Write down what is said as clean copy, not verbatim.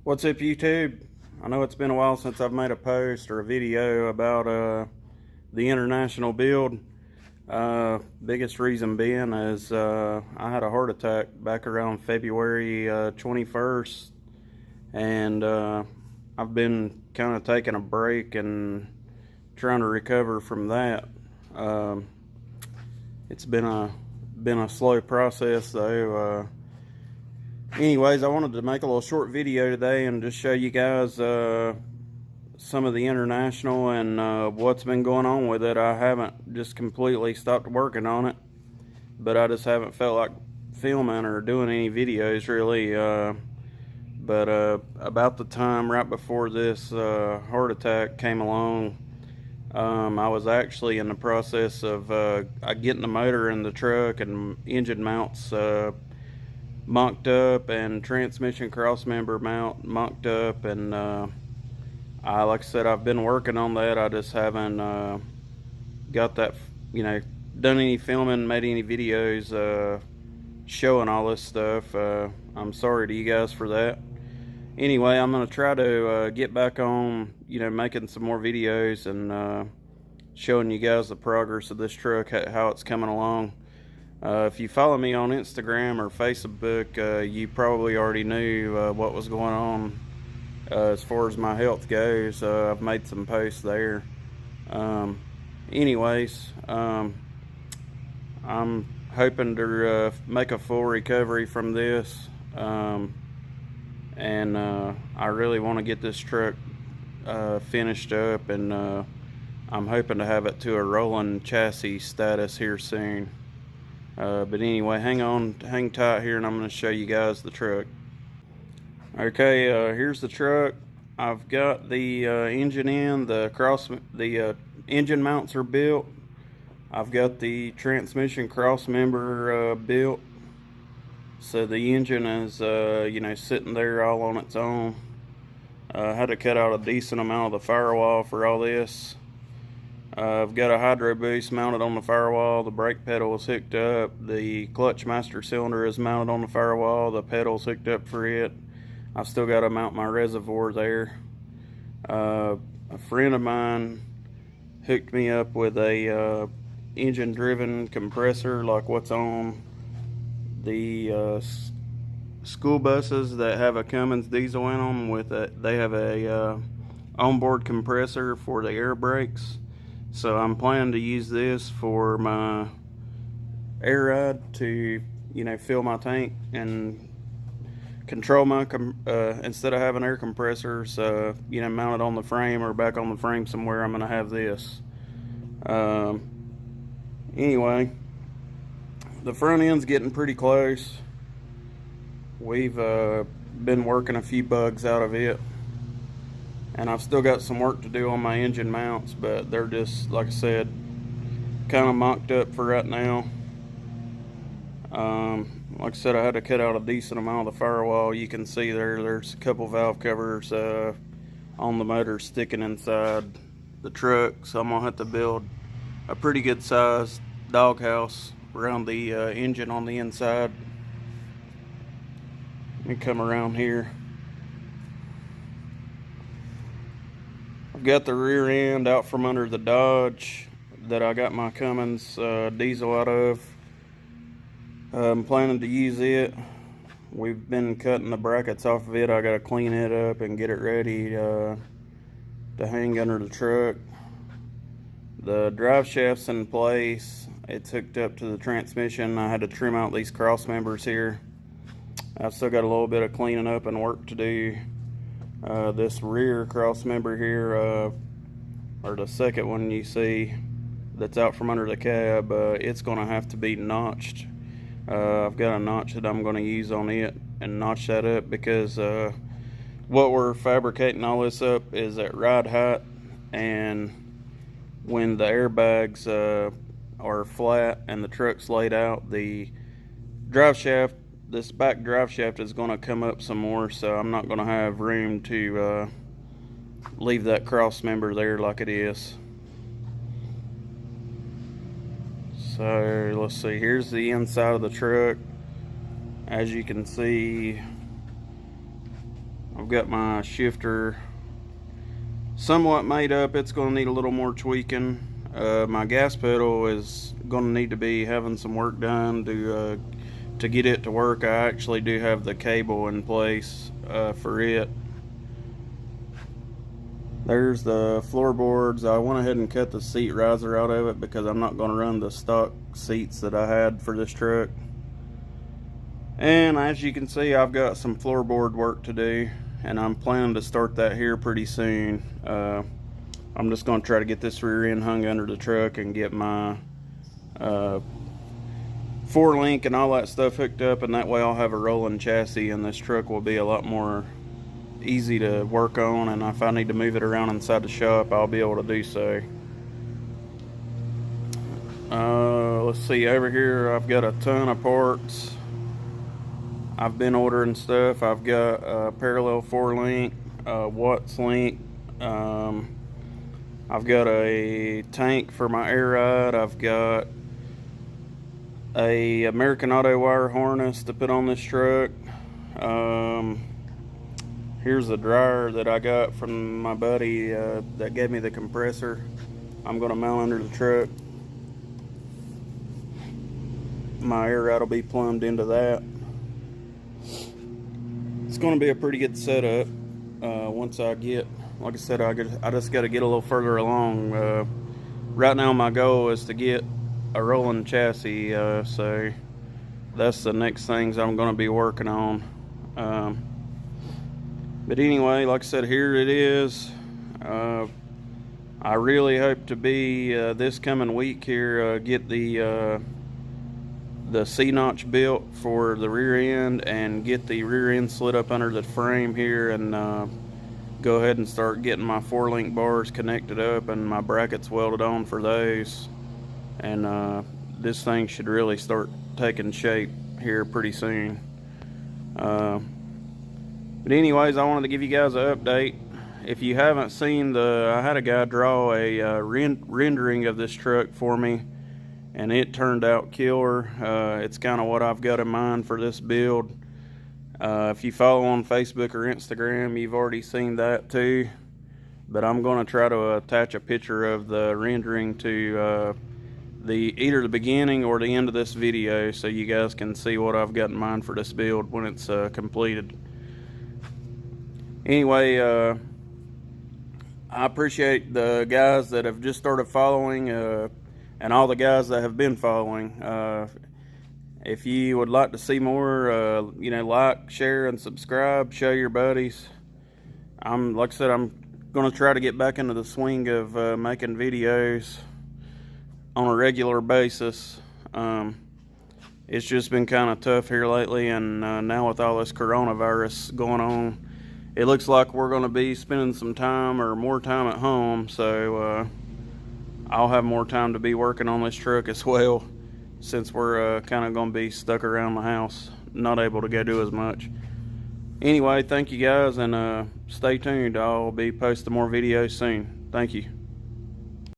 What's up, YouTube? I know it's been a while since I've made a post or a video about the international build. Biggest reason being is I had a heart attack back around February 21st, and I've been kind of taking a break and trying to recover from that. It's been a slow process though. Anyways, I wanted to make a little short video today and just show you guys some of the international and what's been going on with it. I haven't just completely stopped working on it, but I just haven't felt like filming or doing any videos really. But about the time right before this heart attack came along, I was actually in the process of getting the motor in the truck and engine mounts mocked up and transmission cross member mount mocked up, and like I said, I've been working on that. I just haven't got that, done any filming, made any videos showing all this stuff. I'm sorry to you guys for that. Anyway, I'm gonna try to get back on, making some more videos and showing you guys the progress of this truck, how it's coming along. If you follow me on Instagram or Facebook, you probably already knew what was going on as far as my health goes. I've made some posts there. Anyways, I'm hoping to make a full recovery from this, and I really want to get this truck finished up, and I'm hoping to have it to a rolling chassis status here soon. But anyway, hang tight here, and I'm going to show you guys the truck. Okay, here's the truck. I've got the engine in, the engine mounts are built. I've got the transmission cross member built, so the engine is sitting there all on its own. I had to cut out a decent amount of the firewall for all this. I've got a hydro boost mounted on the firewall. The brake pedal is hooked up. The clutch master cylinder is mounted on the firewall. The pedal's hooked up for it. I've still got to mount my reservoir there. A friend of mine hooked me up with a engine driven compressor like what's on the school buses that have a Cummins diesel in them. With it, they have a onboard compressor for the air brakes. So I'm planning to use this for my air ride to, fill my tank and control my, instead of having air compressors, mounted on the frame or back on the frame somewhere, I'm going to have this. Anyway, the front end's getting pretty close. We've been working a few bugs out of it. And I've still got some work to do on my engine mounts, but they're just, like I said, kind of mocked up for right now. Like I said, I had to cut out a decent amount of the firewall. You can see there's a couple valve covers on the motor sticking inside the truck, so I'm going to have to build a pretty good sized doghouse around the engine on the inside. Let me come around here. I've got the rear end out from under the Dodge that I got my Cummins diesel out of. I'm planning to use it. We've been cutting the brackets off of it. I got to clean it up and get it ready to hang under the truck. The drive shaft's in place. It's hooked up to the transmission. I had to trim out these cross members here. I've still got a little bit of cleaning up and work to do. This rear cross member here, or the second one you see that's out from under the cab, it's going to have to be notched. I've got a notch that I'm going to use on it and notch that up, because what we're fabricating all this up is at ride height, and when the airbags are flat and the truck's laid out, the drive shaft, this back drive shaft, is going to come up some more, so I'm not going to have room to leave that cross member there like it is. So let's see, here's the inside of the truck. As you can see, I've got my shifter somewhat made up. It's going to need a little more tweaking. My gas pedal is going to need to be having some work done to get it to work. I actually do have the cable in place for it. There's the floorboards. I went ahead and cut the seat riser out of it because I'm not going to run the stock seats that I had for this truck. And as you can see, I've got some floorboard work to do, and I'm planning to start that here pretty soon. I'm just going to try to get this rear end hung under the truck and get my 4-link and all that stuff hooked up, and that way I'll have a rolling chassis and this truck will be a lot more easy to work on, and if I need to move it around inside the shop, I'll be able to do so. Let's see, over here I've got a ton of parts. I've been ordering stuff. I've got a parallel 4-link, Watts link. I've got a tank for my air ride. I've got a American Auto wire harness to put on this truck. Here's the dryer that I got from my buddy that gave me the compressor. I'm going to mount under the truck. My air ride will be plumbed into that. It's going to be a pretty good setup once I get, like I said, I just got to get a little further along. Right now my goal is to get a rolling chassis, so that's the next things I'm going to be working on. But anyway, like I said, here it is. I really hope to be this coming week here get the C-notch built for the rear end and get the rear end slid up under the frame here, and go ahead and start getting my 4-link bars connected up and my brackets welded on for those. And this thing should really start taking shape here pretty soon. But anyways, I wanted to give you guys an update. If you haven't seen I had a guy draw a rendering of this truck for me, and it turned out killer. It's kind of what I've got in mind for this build. If you follow on Facebook or Instagram, you've already seen that too. But I'm going to try to attach a picture of the rendering to either the beginning or the end of this video, so you guys can see what I've got in mind for this build when it's completed. Anyway, I appreciate the guys that have just started following, and all the guys that have been following. If you would like to see more, like, share, and subscribe. Show your buddies. Like I said, I'm going to try to get back into the swing of making videos on a regular basis. It's just been kind of tough here lately, and now with all this coronavirus going on, it looks like we're going to be spending some time or more time at home, so I'll have more time to be working on this truck as well, since we're kind of going to be stuck around the house, not able to go do as much. Anyway, thank you guys, and stay tuned. I'll be posting more videos soon. Thank you.